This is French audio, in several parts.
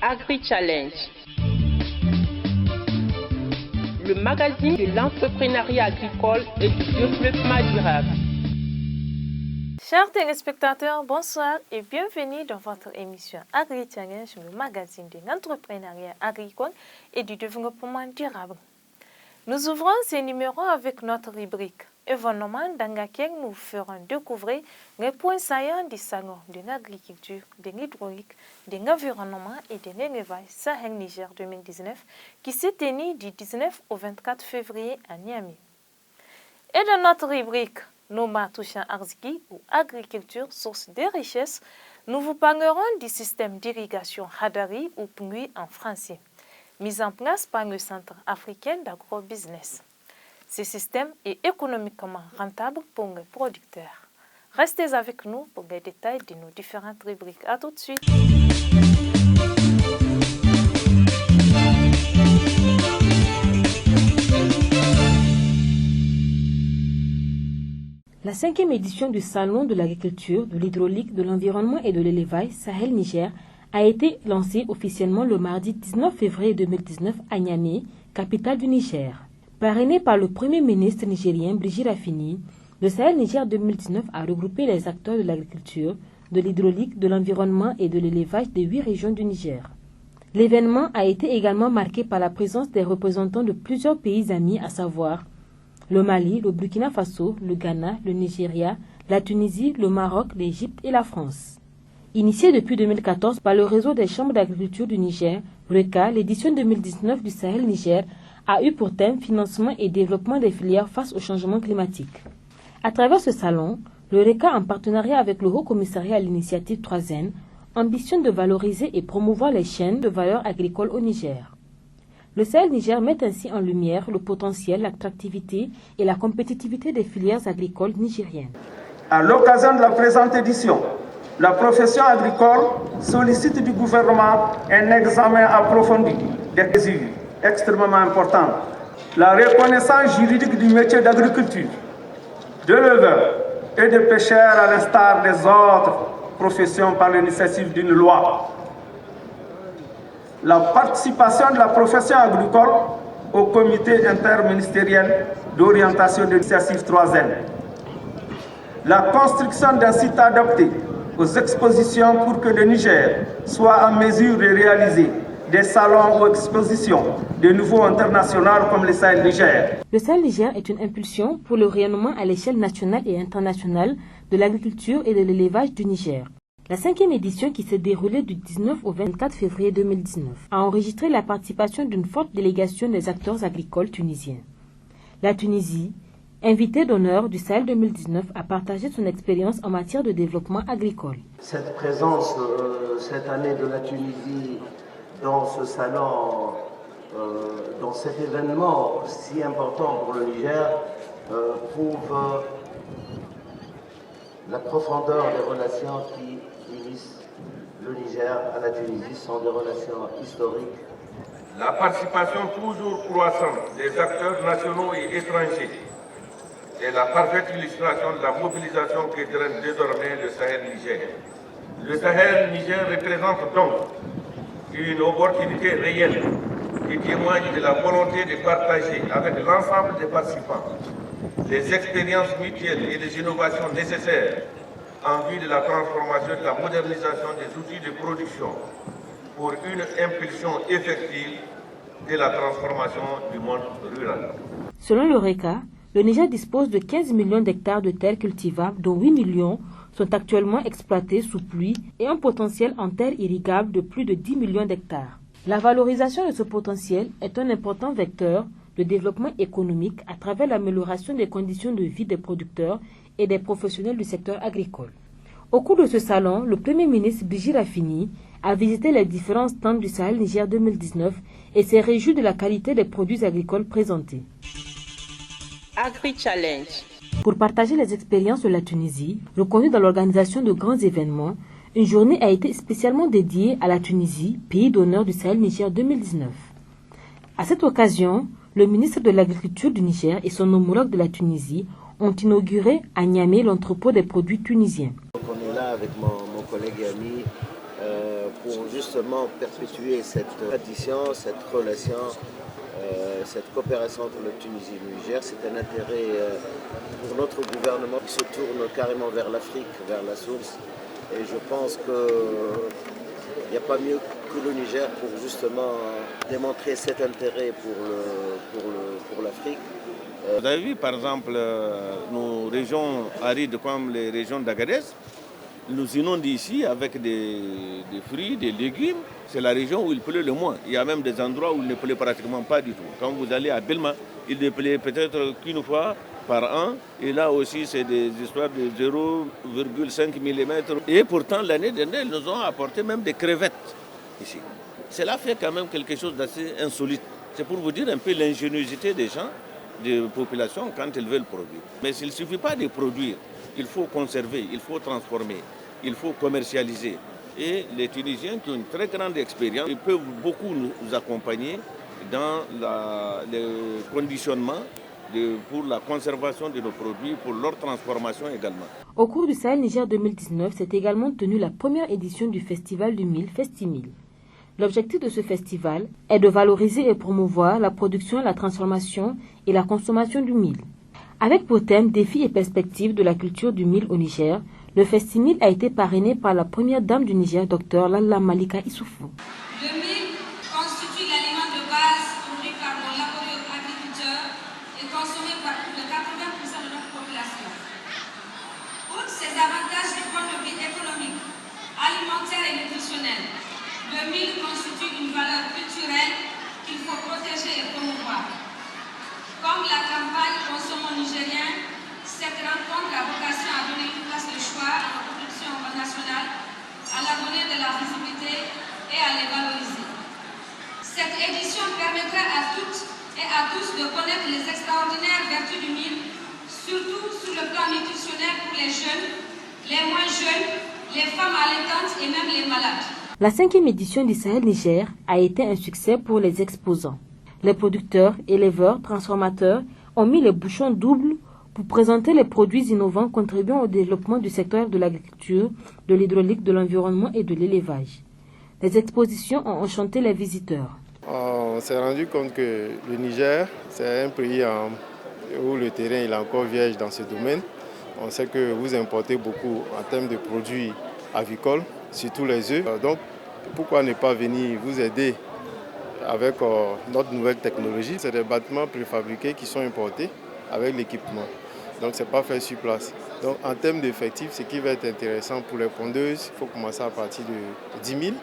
Agri-Challenge, le magazine de l'entrepreneuriat agricole et du développement durable. Chers téléspectateurs, bonsoir et bienvenue dans votre émission Agri-Challenge, le magazine de l'entrepreneuriat agricole et du développement durable. Nous ouvrons ces numéros avec notre rubrique événement dans laquelle nous ferons découvrir les points saillants du salon de l'agriculture, de l'hydraulique, de l'environnement et de l'élevage Sahel Niger 2019 qui s'est tenu du 19 au 24 février à Niamey. Et dans notre rubrique Noma touchant Arziki ou agriculture, source de richesse, nous vous parlerons du système d'irrigation Hadari ou PNUI en français, mis en place par le Centre africain d'agrobusiness. Ce système est économiquement rentable pour les producteurs. Restez avec nous pour les détails de nos différentes rubriques. À tout de suite. La 5e édition du Salon de l'agriculture, de l'hydraulique, de l'environnement et de l'élevage Sahel Niger a été lancée officiellement le mardi 19 février 2019 à Niamey, capitale du Niger. Parrainé par le Premier ministre nigérien Brigitte Raffini, le Sahel Niger 2019 a regroupé les acteurs de l'agriculture, de l'hydraulique, de l'environnement et de l'élevage des 8 régions du Niger. L'événement a été également marqué par la présence des représentants de plusieurs pays amis, à savoir le Mali, le Burkina Faso, le Ghana, le Nigeria, la Tunisie, le Maroc, l'Égypte et la France. Initié depuis 2014 par le réseau des chambres d'agriculture du Niger, RECA, l'édition 2019 du Sahel Niger a eu pour thème financement et développement des filières face au changement climatique. À travers ce salon, le RECA, en partenariat avec le Haut Commissariat à l'initiative 3N, ambitionne de valoriser et promouvoir les chaînes de valeur agricole au Niger. Le Sahel Niger met ainsi en lumière le potentiel, l'attractivité et la compétitivité des filières agricoles nigériennes. À l'occasion de la présente édition, la profession agricole sollicite du gouvernement un examen approfondi des mesures extrêmement importantes. La reconnaissance juridique du métier d'agriculture, de l'éleveur et de pêcheur à l'instar des autres professions par l'initiative d'une loi. La participation de la profession agricole au comité interministériel d'orientation de l'initiative 3N. La construction d'un site adapté aux expositions pour que le Niger soit en mesure de réaliser des salons ou expositions de niveau international comme le Sahel Niger. Le Sahel Niger est une impulsion pour le rayonnement à l'échelle nationale et internationale de l'agriculture et de l'élevage du Niger. La 5e édition, qui s'est déroulée du 19 au 24 février 2019, a enregistré la participation d'une forte délégation des acteurs agricoles tunisiens. La Tunisie, invitée d'honneur du Sahel 2019, a partagé son expérience en matière de développement agricole. Cette présence cette année de la Tunisie dans ce salon, dans cet événement si important pour le Niger, prouve la profondeur des relations qui unissent le Niger à la Tunisie, sont des relations historiques. La participation toujours croissante des acteurs nationaux et étrangers est la parfaite illustration de la mobilisation qui draine désormais le Sahel Niger. Le Sahel Niger représente donc une opportunité réelle qui témoigne de la volonté de partager avec l'ensemble des participants les expériences mutuelles et les innovations nécessaires en vue de la transformation et de la modernisation des outils de production pour une impulsion effective de la transformation du monde rural. Selon le RECA, le Niger dispose de 15 millions d'hectares de terres cultivables, dont 8 millions sont actuellement exploités sous pluie et un potentiel en terres irrigables de plus de 10 millions d'hectares. La valorisation de ce potentiel est un important vecteur de développement économique à travers l'amélioration des conditions de vie des producteurs et des professionnels du secteur agricole. Au cours de ce salon, le Premier ministre Brigitte Raffini a visité les différents stands du Sahel Niger 2019 et s'est réjoui de la qualité des produits agricoles présentés. Agri-Challenge. Pour partager les expériences de la Tunisie, reconnue dans l'organisation de grands événements, une journée a été spécialement dédiée à la Tunisie, pays d'honneur du Sahel Niger 2019. À cette occasion, le ministre de l'Agriculture du Niger et son homologue de la Tunisie ont inauguré à Niamey l'entrepôt des produits tunisiens. Donc on est là avec mon collègue et ami pour justement perpétuer cette tradition, cette relation, cette coopération entre la Tunisie et le Niger. C'est un intérêt pour notre gouvernement qui se tourne carrément vers l'Afrique, vers la source. Et je pense qu'il n'y a pas mieux que le Niger pour justement démontrer cet intérêt pour l'Afrique. Vous avez vu par exemple nos régions arides comme les régions d'Agadez, nous inondent ici avec des fruits, des légumes. C'est la région où il pleut le moins. Il y a même des endroits où il ne pleut pratiquement pas du tout. Quand vous allez à Belma, il ne pleut peut-être qu'une fois par an. Et là aussi, c'est des histoires de 0,5 mm. Et pourtant, l'année dernière, ils nous ont apporté même des crevettes ici. Cela fait quand même quelque chose d'assez insolite. C'est pour vous dire un peu l'ingéniosité des gens, des populations, quand ils veulent produire. Mais il ne suffit pas de produire. Il faut conserver, il faut transformer, il faut commercialiser. Et les Tunisiens qui ont une très grande expérience, ils peuvent beaucoup nous accompagner dans le conditionnement pour la conservation de nos produits, pour leur transformation également. Au cours du Sahel Niger 2019, s'est également tenue la première édition du Festival du Mil, Festimil. L'objectif de ce festival est de valoriser et promouvoir la production, la transformation et la consommation du mil. Avec pour thème défis et perspectives de la culture du mil au Niger, le Festimil a été parrainé par la première dame du Niger, Dr Lalla Malika Issoufou. Le mil constitue l'aliment de base produit par nos laborieux agriculteurs et consommé par plus de 80% de notre population. Outre ses avantages du point de vue économique, alimentaire et nutritionnel, le mil constitue une valeur culturelle qu'il faut protéger et promouvoir. Comme la campagne Consommons nigérien, cette rencontre a vocation à donner une place de choix à la production nationale, à la donner de la visibilité et à les valoriser. Cette édition permettra à toutes et à tous de connaître les extraordinaires vertus du mil, surtout sur le plan nutritionnel pour les jeunes, les moins jeunes, les femmes allaitantes et même les malades. La 5e édition du Sahel Niger a été un succès pour les exposants. Les producteurs, éleveurs, transformateurs ont mis les bouchons doubles pour présenter les produits innovants contribuant au développement du secteur de l'agriculture, de l'hydraulique, de l'environnement et de l'élevage. Les expositions ont enchanté les visiteurs. On s'est rendu compte que le Niger, c'est un pays où le terrain est encore vierge dans ce domaine. On sait que vous importez beaucoup en termes de produits avicoles, surtout les œufs. Donc, pourquoi ne pas venir vous aider avec notre nouvelle technologie? C'est des bâtiments préfabriqués qui sont importés avec l'équipement. Donc, ce n'est pas fait sur place. Donc, en termes d'effectifs, ce qui va être intéressant pour les pondeuses, il faut commencer à partir de 10 000.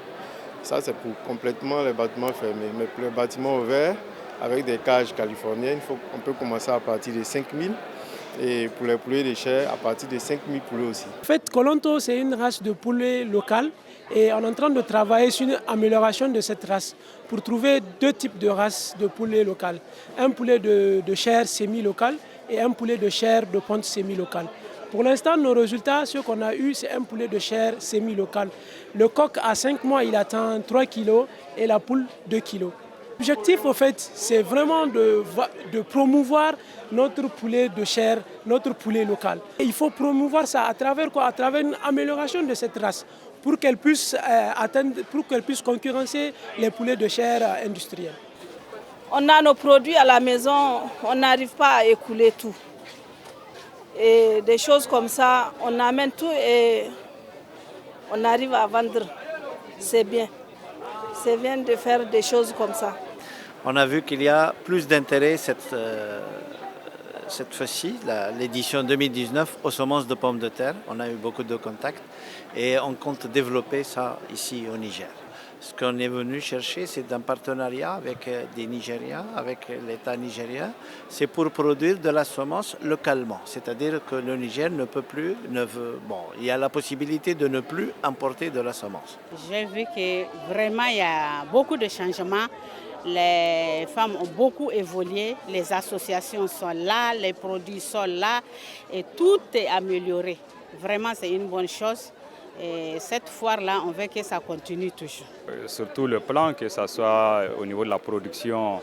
Ça, c'est pour complètement les bâtiments fermés. Mais pour les bâtiments ouverts, avec des cages californiennes, on peut commencer à partir de 5 000. Et pour les poulets de chair, à partir de 5 000 poulets aussi. En fait, Kolonto, c'est une race de poulet locale et on est en train de travailler sur une amélioration de cette race pour trouver deux types de races de poulets locales. Un poulet de chair semi-locale et un poulet de chair de ponte semi-locale. Pour l'instant, nos résultats, ce qu'on a eu, c'est un poulet de chair semi-locale. Le coq, à 5 mois, il atteint 3 kg et la poule 2 kg. L'objectif, au fait, c'est vraiment de promouvoir notre poulet de chair, notre poulet local. Et il faut promouvoir ça à travers quoi? À travers une amélioration de cette race pour qu'elle puisse concurrencer les poulets de chair industriels. On a nos produits à la maison, on n'arrive pas à écouler tout. Et des choses comme ça, on amène tout et on arrive à vendre. C'est bien. C'est bien de faire des choses comme ça. On a vu qu'il y a plus d'intérêt cette fois-ci, l'édition 2019, aux semences de pommes de terre. On a eu beaucoup de contacts et on compte développer ça ici au Niger. Ce qu'on est venu chercher, c'est un partenariat avec des Nigériens, avec l'État nigérien. C'est pour produire de la semence localement. C'est-à-dire que le Niger ne peut plus, il y a la possibilité de ne plus importer de la semence. J'ai vu que vraiment il y a beaucoup de changements. Les femmes ont beaucoup évolué, les associations sont là, les produits sont là et tout est amélioré. Vraiment, c'est une bonne chose. Et cette foire-là, on veut que ça continue toujours. Surtout le plan, que ce soit au niveau de la production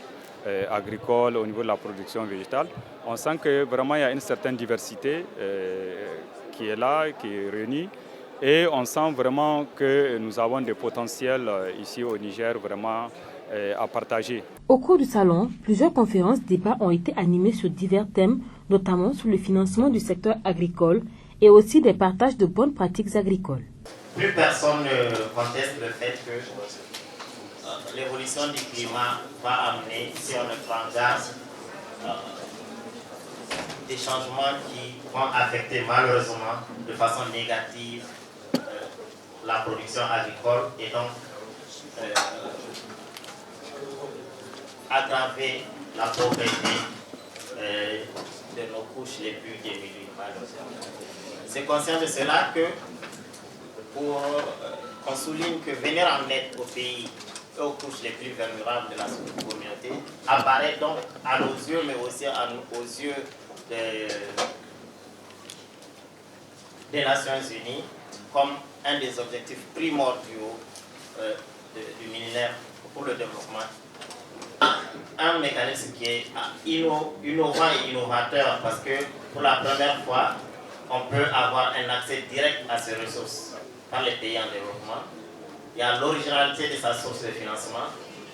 agricole, au niveau de la production végétale. On sent que vraiment il y a une certaine diversité qui est là, qui est réunie. Et on sent vraiment que nous avons des potentiels ici au Niger vraiment à partager. Au cours du salon, plusieurs conférences, débats ont été animés sur divers thèmes, notamment sur le financement du secteur agricole et aussi des partages de bonnes pratiques agricoles. Plus personne ne conteste le fait que l'évolution du climat va amener, si on ne prend garde, des changements qui vont affecter malheureusement de façon négative la production agricole et donc aggraver la pauvreté de nos couches les plus démunies. C'est conscient de cela que pour qu'on souligne que venir en aide aux pays et aux couches les plus vulnérables de la communauté apparaît donc à nos yeux, mais aussi aux yeux des Nations Unies comme un des objectifs primordiaux du millénaire pour le développement. Un mécanisme qui est innovant et innovateur parce que pour la première fois, on peut avoir un accès direct à ces ressources par les pays en développement. Il y a l'originalité de sa source de financement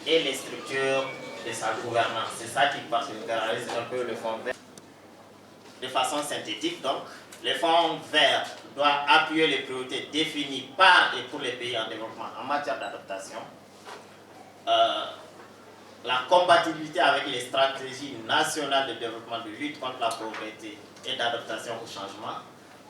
et les structures de sa gouvernance. C'est ça qui caractérise un peu le fonds vert. De façon synthétique, donc, le fonds vert doit appuyer les priorités définies par et pour les pays en développement en matière d'adaptation, la compatibilité avec les stratégies nationales de développement de lutte contre la pauvreté et d'adaptation au changement,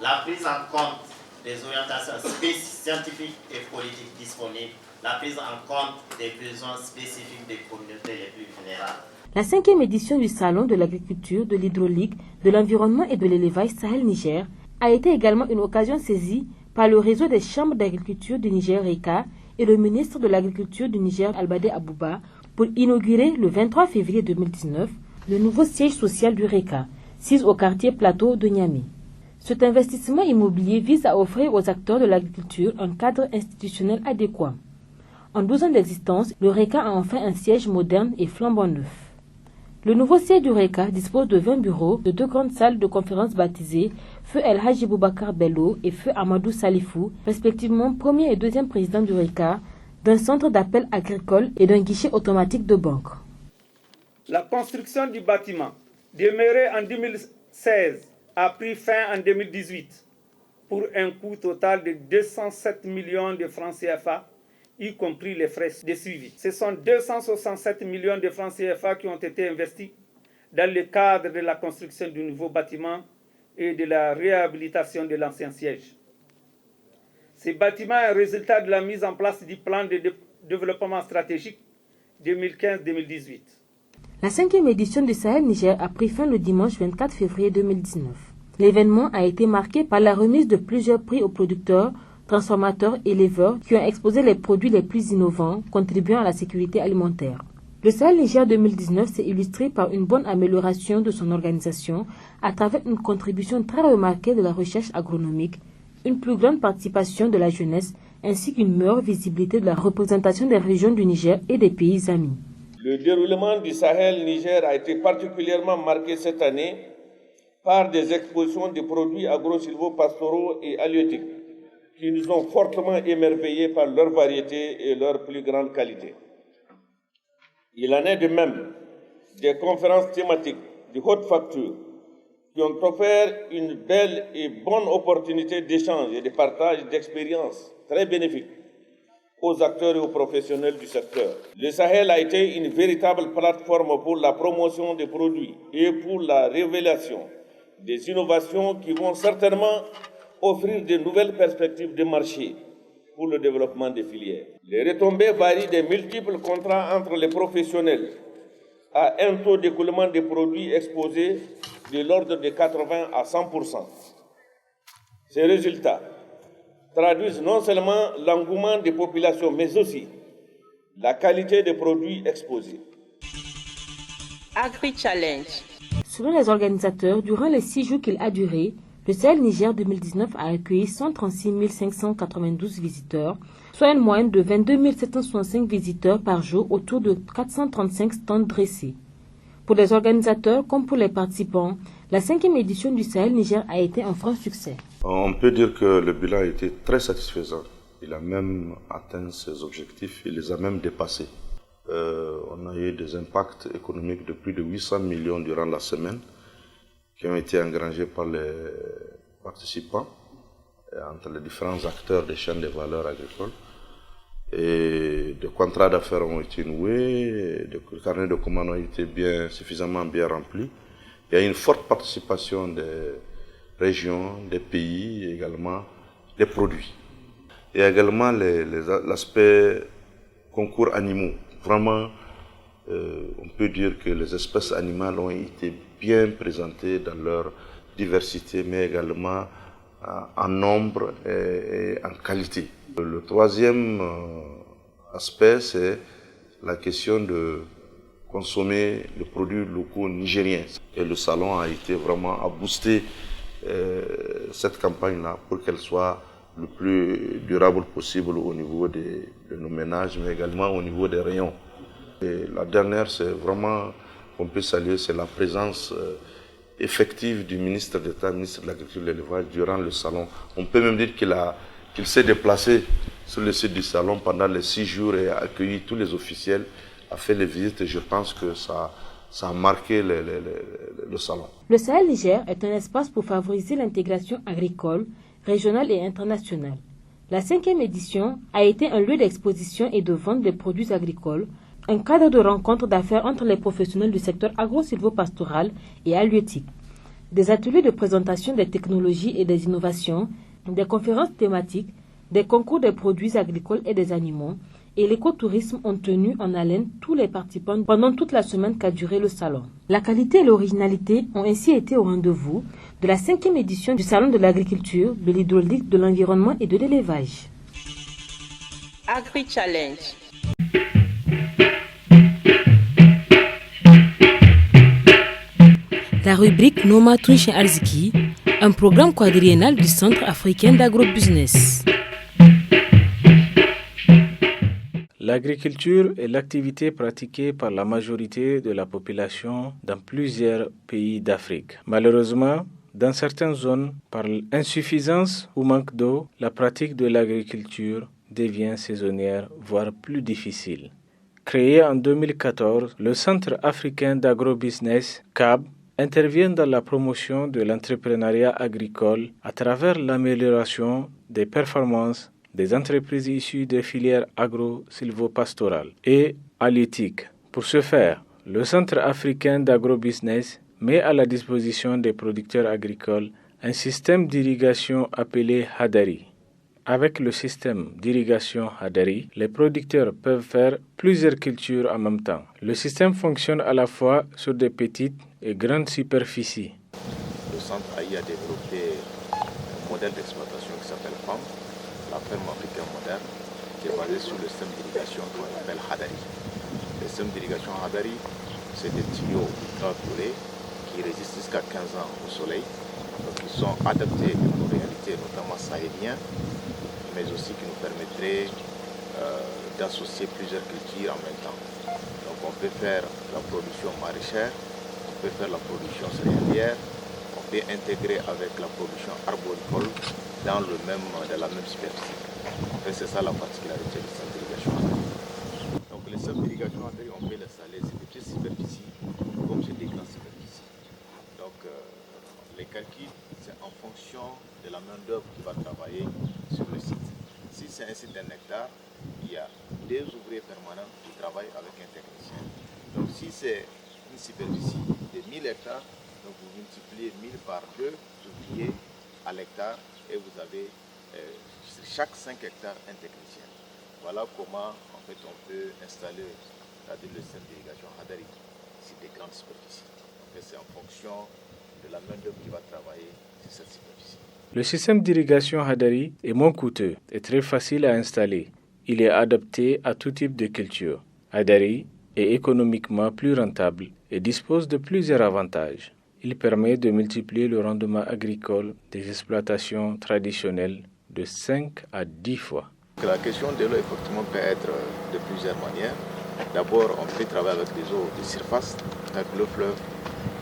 la prise en compte des orientations scientifiques et politiques disponibles, la prise en compte des besoins spécifiques des communautés les plus vulnérables. La 5e édition du Salon de l'agriculture, de l'hydraulique, de l'environnement et de l'élevage Sahel-Niger a été également une occasion saisie par le réseau des chambres d'agriculture du Niger, RECA, et le ministre de l'Agriculture du Niger, Albade Abouba, pour inaugurer le 23 février 2019 le nouveau siège social du RECA, situé au quartier Plateau de Niamey. Cet investissement immobilier vise à offrir aux acteurs de l'agriculture un cadre institutionnel adéquat. En 12 ans d'existence, le RECA a enfin un siège moderne et flambant neuf. Le nouveau siège du RECA dispose de 20 bureaux, de 2 grandes salles de conférences baptisées Feu El Hadji Boubacar Bello et Feu Amadou Salifou, respectivement premier et deuxième président du RECA, d'un centre d'appel agricole et d'un guichet automatique de banque. La construction du bâtiment, démarré en 2016, a pris fin en 2018 pour un coût total de 207 millions de francs CFA, y compris les frais de suivi. Ce sont 267 millions de francs CFA qui ont été investis dans le cadre de la construction du nouveau bâtiment et de la réhabilitation de l'ancien siège. Ce bâtiment est un résultat de la mise en place du plan de développement stratégique 2015-2018. La 5e édition du Sahel-Niger a pris fin le dimanche 24 février 2019. L'événement a été marqué par la remise de plusieurs prix aux producteurs, transformateurs et éleveurs qui ont exposé les produits les plus innovants contribuant à la sécurité alimentaire. Le Sahel-Niger 2019 s'est illustré par une bonne amélioration de son organisation à travers une contribution très remarquée de la recherche agronomique, une plus grande participation de la jeunesse ainsi qu'une meilleure visibilité de la représentation des régions du Niger et des pays amis. Le déroulement du Sahel-Niger a été particulièrement marqué cette année par des expositions de produits agro-silvopastoraux et halieutiques qui nous ont fortement émerveillés par leur variété et leur plus grande qualité. Il en est de même des conférences thématiques de haute facture qui ont offert une belle et bonne opportunité d'échange et de partage d'expériences très bénéfiques aux acteurs et aux professionnels du secteur. Le Sahel a été une véritable plateforme pour la promotion des produits et pour la révélation des innovations qui vont certainement offrir de nouvelles perspectives de marché pour le développement des filières. Les retombées varient des multiples contrats entre les professionnels à un taux d'écoulement des produits exposés de l'ordre de 80 à 100%. Ces résultats traduisent non seulement l'engouement des populations, mais aussi la qualité des produits exposés. Agri-Challenge. Selon les organisateurs, durant les 6 jours qu'il a duré, le Sahel-Niger 2019 a accueilli 136 592 visiteurs, soit une moyenne de 22 765 visiteurs par jour autour de 435 stands dressés. Pour les organisateurs comme pour les participants, la 5e édition du Sahel Niger a été un franc succès. On peut dire que le bilan a été très satisfaisant. Il a même atteint ses objectifs, il les a même dépassés. On a eu des impacts économiques de plus de 800 millions durant la semaine qui ont été engrangés par les participants entre les différents acteurs des chaînes de valeur agricoles. Et des contrats d'affaires ont été noués, des carnets de commandes ont été suffisamment bien remplis. Il y a une forte participation des régions, des pays, et également des produits. Il y a également l'aspect concours animaux. Vraiment, on peut dire que les espèces animales ont été bien présentées dans leur diversité, mais également en nombre et en qualité. Le troisième aspect, c'est la question de consommer les produits locaux nigériens. Et le salon a été vraiment à booster cette campagne-là pour qu'elle soit le plus durable possible au niveau de nos ménages, mais également au niveau des rayons. Et la dernière, c'est vraiment, qu'on peut saluer, c'est la présence effective du ministre d'État, ministre de l'Agriculture et de l'Élevage durant le salon. On peut même dire qu'il s'est déplacé sur le site du salon pendant les 6 jours et a accueilli tous les officiels, a fait les visites et je pense que ça a marqué le salon. Le Sahel Niger est un espace pour favoriser l'intégration agricole, régionale et internationale. La 5e édition a été un lieu d'exposition et de vente des produits agricoles, un cadre de rencontre d'affaires entre les professionnels du secteur agro-silvopastoral et halieutique, des ateliers de présentation des technologies et des innovations, des conférences thématiques, des concours des produits agricoles et des animaux, et l'écotourisme ont tenu en haleine tous les participants pendant toute la semaine qu'a duré le salon. La qualité et l'originalité ont ainsi été au rendez-vous de la 5e édition du Salon de l'agriculture, de l'hydraulique, de l'environnement et de l'élevage. Agri-Challenge. La rubrique Noma Touche Arziki, un programme quadriennal du Centre africain d'agrobusiness. L'agriculture est l'activité pratiquée par la majorité de la population dans plusieurs pays d'Afrique. Malheureusement, dans certaines zones, par insuffisance ou manque d'eau, la pratique de l'agriculture devient saisonnière, voire plus difficile. Créé en 2014, le Centre africain d'agrobusiness, CAB, intervient dans la promotion de l'entrepreneuriat agricole à travers l'amélioration des performances des entreprises issues des filières agro-silvopastorales et halieutiques. Pour ce faire, le Centre africain d'agrobusiness met à la disposition des producteurs agricoles un système d'irrigation appelé Hadari. Avec le système d'irrigation Hadari, les producteurs peuvent faire plusieurs cultures en même temps. Le système fonctionne à la fois sur des petites et grandes superficies. Le centre AI a développé un modèle d'exploitation qui s'appelle PAM, la ferme africaine moderne, qui est basée sur le système d'irrigation qu'on appelle Hadari. Le système d'irrigation Hadari, c'est des tuyaux ultraviolets qui résistent jusqu'à 15 ans au soleil. Donc ils sont adaptés aux réalités, notamment sahéliennes, mais aussi qui nous permettraient d'associer plusieurs cultures en même temps. Donc on peut faire la production maraîchère, on peut faire la production céréalière, on peut intégrer avec la production arboricole dans la même superficie. En fait, c'est ça la particularité du système d'irrigation. Donc le système d'irrigation, on peut l'installer sur des petites superficies comme sur des grandes superficies. Donc les calculs, c'est en fonction de la main-d'œuvre qui va travailler sur le site. Si c'est un site d'un hectare, il y a 2 ouvriers permanents qui travaillent avec un technicien. Donc si c'est une superficie de 1000 hectares, donc vous multipliez 1000 par 2 ouvriers à l'hectare et vous avez sur chaque 5 hectares un technicien. Voilà comment en fait, on peut installer le système d'irrigation Hadari sur des grandes superficies. C'est en fonction de la main-d'œuvre qui va travailler sur cette superficie. Le système d'irrigation Hadari est moins coûteux et très facile à installer. Il est adapté à tout type de culture. Hadari est économiquement plus rentable et dispose de plusieurs avantages. Il permet de multiplier le rendement agricole des exploitations traditionnelles de 5 à 10 fois. La question de l'eau, effectivement, peut être de plusieurs manières. D'abord, on peut travailler avec des eaux de surface, avec le fleuve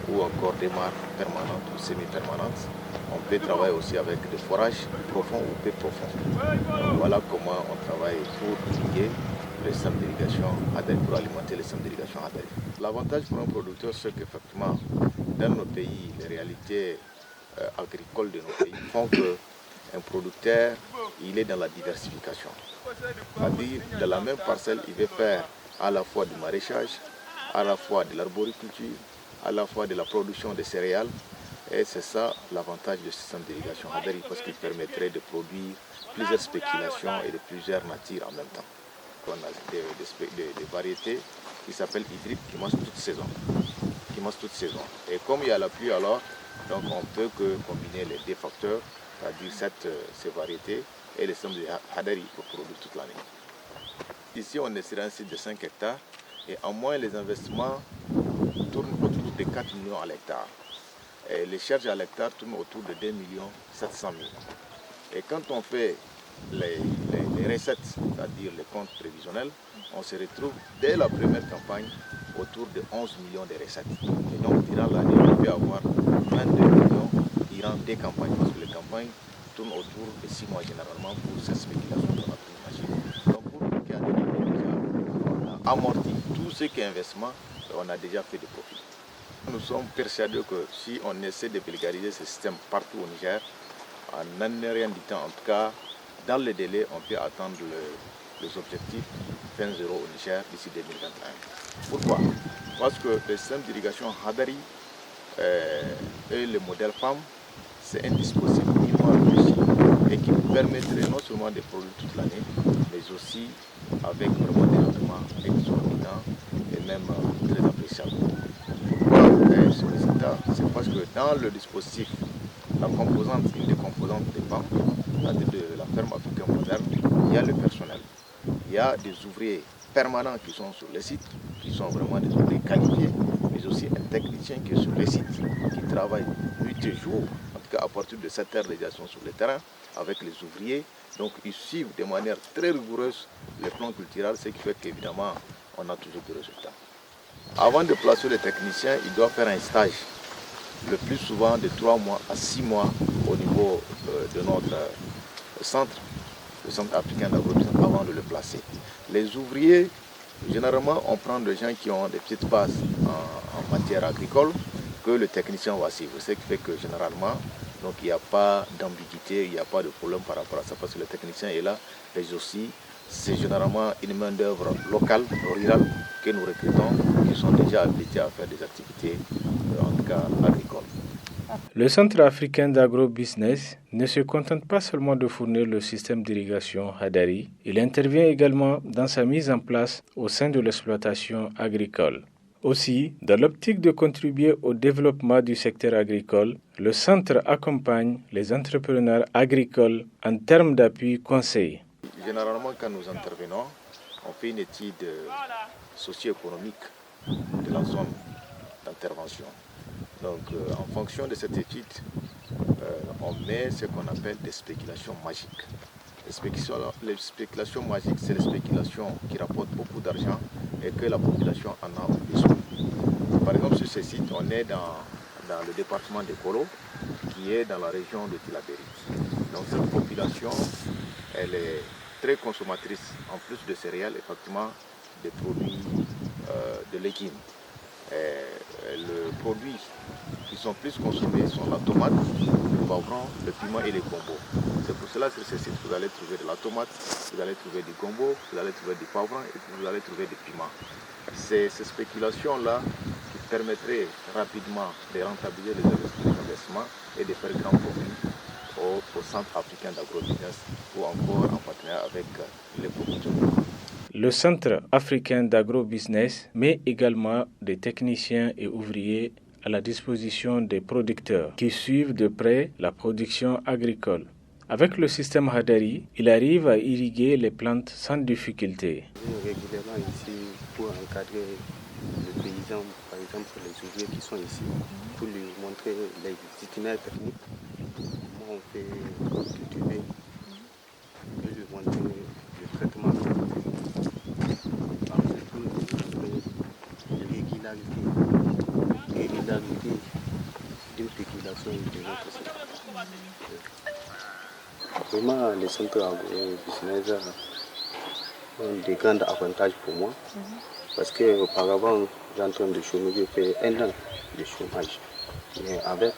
ou encore des mares permanentes ou semi-permanentes. On peut travailler aussi avec des forages profonds ou peu profonds. Voilà comment on travaille pour irriguer le système d'irrigation Hadari, pour alimenter le système d'irrigation Hadari. L'avantage pour un producteur, c'est qu'effectivement, dans nos pays, les réalités agricoles de nos pays font qu'un producteur, il est dans la diversification. C'est-à-dire, dans la même parcelle, il veut faire à la fois du maraîchage, à la fois de l'arboriculture, à la fois de la production de céréales. Et c'est ça l'avantage du système d'irrigation Hadari, parce qu'il permettrait de produire plusieurs spéculations et de plusieurs natures en même temps. On a des variétés qui s'appellent hybrides qui mangent toute saison. Et comme il y a la pluie alors, donc on peut que combiner les deux facteurs, c'est-à-dire ces variétés et le système de Hadari pour produire toute l'année. Ici on est sur un site de 5 hectares et en moins les investissements tournent autour de 4 millions à l'hectare. Et les charges à l'hectare tournent autour de 2 700 000. Et quand on fait les recettes, c'est-à-dire les comptes prévisionnels, on se retrouve dès la première campagne autour de 11 millions de recettes. Et donc durant l'année, on peut avoir 22 millions durant des campagnes, parce que les campagnes tournent autour de 6 mois généralement pour cette spéculation qu'on a pu imaginer. Donc pour le cas on a amorti tout ce qui est investissement, on a déjà fait des profits. Nous sommes persuadés que si on essaie de vulgariser ce système partout au Niger, en un rien du temps, en tout cas, dans le délai, on peut atteindre les objectifs fin zéro au Niger d'ici 2021. Pourquoi? Parce que le système d'irrigation Hadari et le modèle PAM, c'est un dispositif minimal réussi et qui permettrait non seulement de produire toute l'année, mais aussi avec vraiment des rendements exorbitants et même très appréciables. Pourquoi ce résultat? C'est parce que dans le dispositif, une des composantes des PAM, c'est-à-dire de la ferme africaine moderne, il y a le personnel. Il y a des ouvriers permanents qui sont sur le site, qui sont vraiment des ouvriers qualifiés, mais aussi un technicien qui est sur le site, qui travaille nuit et jour, en tout cas à partir de 7 heures déjà sont sur le terrain avec les ouvriers. Donc ils suivent de manière très rigoureuse les plans culturels, ce qui fait qu'évidemment on a toujours des résultats. Avant de placer les techniciens, il doit faire un stage, le plus souvent de 3 mois à 6 mois au niveau de notre centre, le centre africain d'agrobusiness, avant de le placer. Les ouvriers, généralement, on prend des gens qui ont des petites bases en matière agricole que le technicien va suivre. Ce qui fait que généralement, donc, il n'y a pas d'ambiguïté, il n'y a pas de problème par rapport à ça, parce que le technicien est là, mais aussi c'est généralement une main-d'œuvre locale, rurale, que nous recrutons, qui sont déjà habilités à faire des activités, en tout cas agricoles. Le Centre africain d'agrobusiness ne se contente pas seulement de fournir le système d'irrigation Hadari, il intervient également dans sa mise en place au sein de l'exploitation agricole. Aussi, dans l'optique de contribuer au développement du secteur agricole, le centre accompagne les entrepreneurs agricoles en termes d'appui conseil. Généralement, quand nous intervenons, on fait une étude socio-économique de la zone d'intervention. Donc, en fonction de cette étude, on met ce qu'on appelle des spéculations magiques. Les spéculations magiques, c'est les spéculations qui rapportent beaucoup d'argent et que la population en a besoin. Par exemple, sur ce site, on est dans le département de Kolo, qui est dans la région de Tillabéri. Donc, cette population, elle est très consommatrice, en plus de céréales, effectivement, des produits de légumes. Les produits qui sont plus consommés sont la tomate, le poivron, le piment et les gombos. C'est pour cela que sur ce site, vous allez trouver de la tomate, vous allez trouver du gombo, vous allez trouver du poivron et vous allez trouver du piment. C'est ces spéculations-là qui permettraient rapidement de rentabiliser les investissements et de faire grand profit au Centre africain d'agrobusiness ou encore en partenariat avec les producteurs. Le Centre africain d'agrobusiness met également des techniciens et ouvriers à la disposition des producteurs qui suivent de près la production agricole. Avec le système Hadari, il arrive à irriguer les plantes sans difficulté. Régulièrement ici pour encadrer les paysans, par exemple les ouvriers qui sont ici, pour lui montrer les itinéraires techniques, comment on fait cultiver, et lui montrer le traitement, pour lui montrer les régularités de notre secteur. Vraiment, les centres agro-business ont des grands avantages pour moi. Parce qu'auparavant, j'ai en train de chômer, j'ai fait 1 an de chômage. Mais avec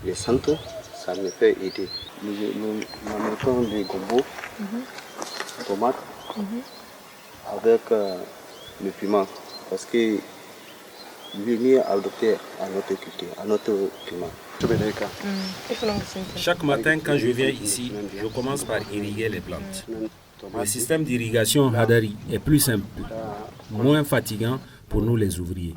les centres, ça me fait aider. Nous mettons des gobos, tomates, avec le piment. Parce que le mieux est adopté à notre culture, à notre climat. Chaque matin, quand je viens ici, je commence par irriguer les plantes. Le système d'irrigation Hadari est plus simple, moins fatigant pour nous les ouvriers.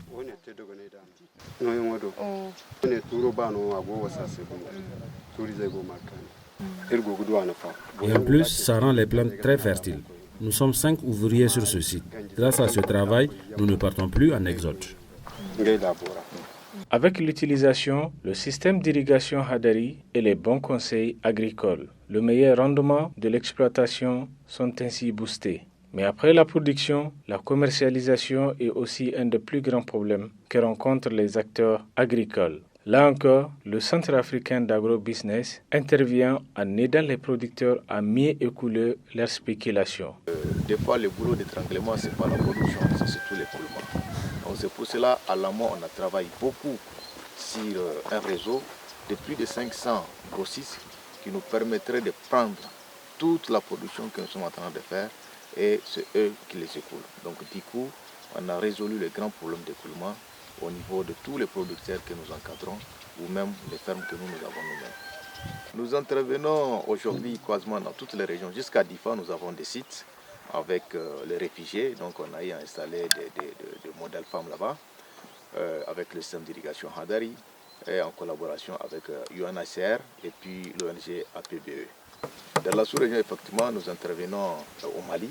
Et en plus, ça rend les plantes très fertiles. Nous sommes 5 ouvriers sur ce site. Grâce à ce travail, nous ne partons plus en exode. Avec l'utilisation, le système d'irrigation Hadari et les bons conseils agricoles, le meilleur rendement de l'exploitation sont ainsi boostés. Mais après la production, la commercialisation est aussi un des plus grands problèmes que rencontrent les acteurs agricoles. Là encore, le Centre africain d'agro-business intervient en aidant les producteurs à mieux écouler leurs spéculations. Des fois, le boulot d'étranglement, ce n'est pas la production, c'est surtout l'écoulement. Donc c'est pour cela, à l'amont, on a travaillé beaucoup sur un réseau de plus de 500 grossistes qui nous permettrait de prendre toute la production que nous sommes en train de faire et c'est eux qui les écoulent. Donc du coup, on a résolu les grands problèmes d'écoulement au niveau de tous les producteurs que nous encadrons ou même les fermes que nous avons nous-mêmes. Nous intervenons aujourd'hui quasiment dans toutes les régions. Jusqu'à Difa, nous avons des sites avec les réfugiés. Donc on a installé des modèles femmes là-bas avec le système d'irrigation Hadari et en collaboration avec UNHCR et puis l'ONG APBE. Dans la sous-région, effectivement, nous intervenons au Mali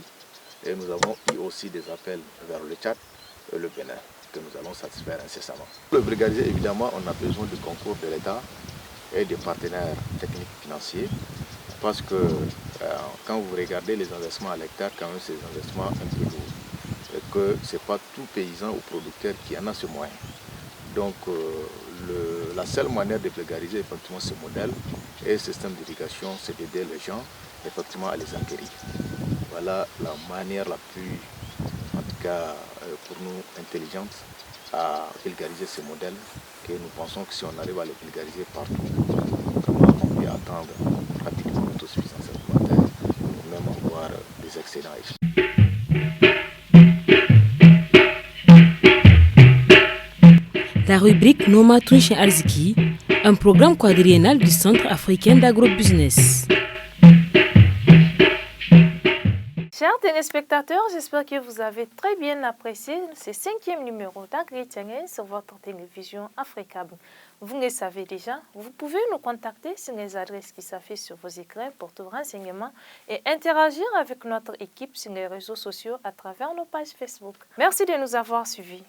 et nous avons eu aussi des appels vers le Tchad et le Bénin que nous allons satisfaire incessamment. Le brigadier, évidemment, on a besoin du concours de l'État et des partenaires techniques financiers parce que quand vous regardez les investissements à l'hectare, quand même c'est des investissements un peu lourds et que ce n'est pas tout paysan ou producteur qui en a ce moyen. Donc la seule manière de vulgariser effectivement ce modèle et ce système d'irrigation, c'est d'aider les gens effectivement à les acquérir. Voilà la manière la plus, en tout cas pour nous, intelligente à vulgariser ce modèle que nous pensons que si on arrive à le vulgariser partout, vraiment on peut atteindre rapidement l'autosuffisance alimentaire ou même avoir des excédents. La rubrique Noma Touche Arziki, un programme quadriennal du Centre africain d'agro-business. Chers téléspectateurs, j'espère que vous avez très bien apprécié ce 5e numéro d'Agri-Tchangé sur votre télévision Africable. Vous le savez déjà, vous pouvez nous contacter sur les adresses qui s'affichent sur vos écrans pour tout renseignement et interagir avec notre équipe sur les réseaux sociaux à travers nos pages Facebook. Merci de nous avoir suivis.